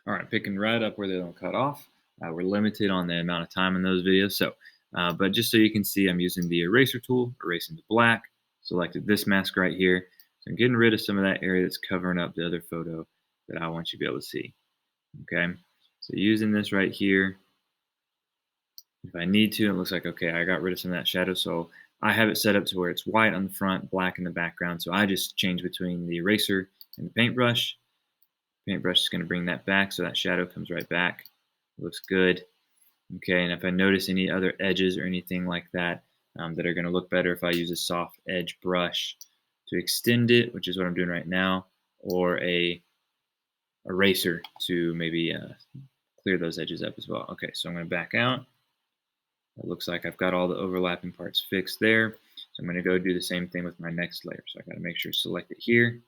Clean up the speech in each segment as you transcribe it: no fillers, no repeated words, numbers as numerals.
All right, picking right up where they don't cut off. We're limited on the amount of time in those videos. But just so you can see, I'm using the eraser tool, erasing the black, selected this mask right here. So I'm getting rid of some of that area that's covering up the other photo that I want you to be able to see. Okay, so using this right here, if I need to, it looks like, okay, I got rid of some of that shadow. So I have it set up to where it's white on the front, black in the background. So I just change between the eraser and the paintbrush. Paintbrush is going to bring that back so that shadow comes right back. Looks good. Okay, and if I notice any other edges or anything like that that are going to look better if I use a soft edge brush to extend it, which is what I'm doing right now, or a eraser to maybe clear those edges up as well. Okay, so I'm going to back out. It looks like I've got all the overlapping parts fixed there. So I'm going to go do the same thing with my next layer. So I got to make sure to select it here.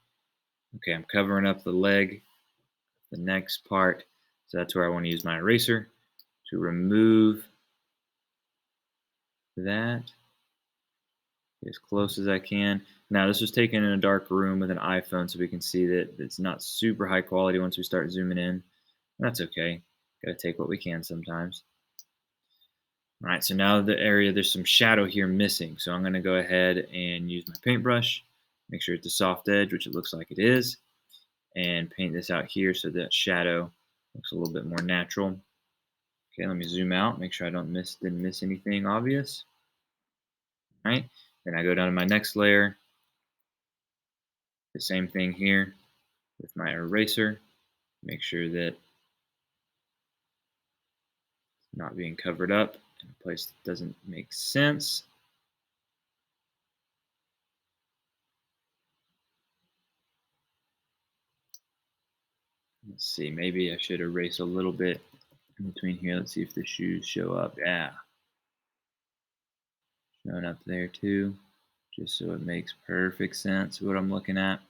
Okay, I'm covering up the leg, the next part. So that's where I want to use my eraser to remove that as close as I can. Now, this was taken in a dark room with an iPhone, so we can see that it's not super high quality once we start zooming in. That's okay. Got to take what we can sometimes. All right, so now the area, there's some shadow here missing. So I'm going to go ahead and use my paintbrush, make sure it's a soft edge, which it looks like it is, and paint this out here so that shadow looks a little bit more natural. Okay, let me zoom out, make sure I didn't miss anything obvious. All right, then I go down to my next layer, the same thing here with my eraser, make sure that it's not being covered up in a place that doesn't make sense. Let's see, maybe I should erase a little bit in between here. Let's see if the shoes show up. Yeah, showing up there too, just so it makes perfect sense what I'm looking at.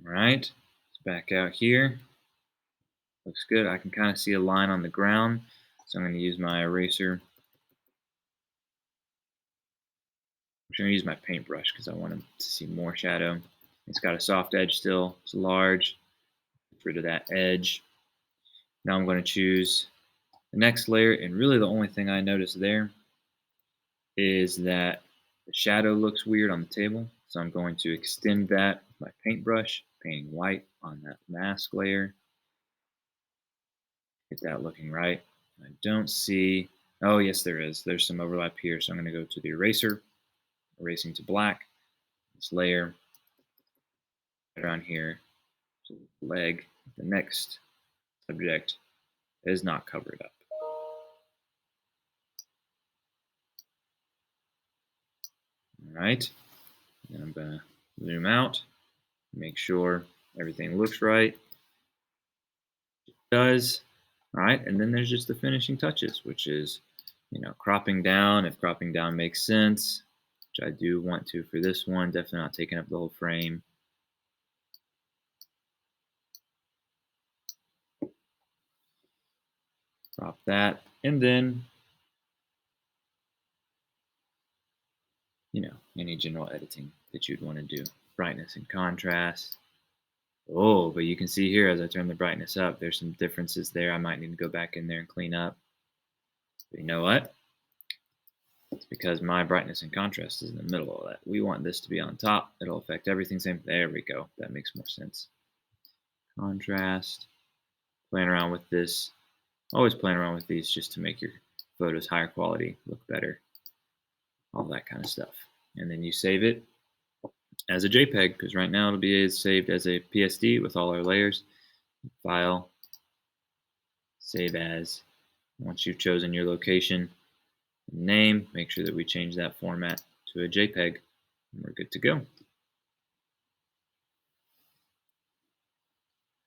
All right, let's back out here. Looks good. I can kind of see a line on the ground, so I'm going to use my eraser. I'm going to use my paintbrush because I want to see more shadow. It's got a soft edge still. It's large. Get rid of that edge. Now I'm going to choose the next layer, and really the only thing I notice there is that the shadow looks weird on the table. So I'm going to extend that with my paintbrush, painting white on that mask layer. Get that looking right. I don't see, oh yes there is. There's some overlap here. So I'm going to go to the eraser, erasing to black, this layer right around here, so the leg, the next subject is not covered up. All right, and I'm going to zoom out, make sure everything looks right. It does. All right, and then there's just the finishing touches, which is, cropping down if cropping down makes sense, which I do want to for this one. Definitely not taking up the whole frame. Crop that, and then, any general editing that you'd want to do. Brightness and contrast. Oh, but you can see here as I turn the brightness up, there's some differences there. I might need to go back in there and clean up. But you know what? It's because my brightness and contrast is in the middle of that. We want this to be on top. It'll affect everything same. There we go. That makes more sense. Contrast. Playing around with this. Always playing around with these just to make your photos higher quality, look better. All that kind of stuff. And then you save it as a JPEG, because right now it'll be saved as a PSD with all our layers. File, save as. Once you've chosen your location and name, make sure that we change that format to a JPEG, and we're good to go.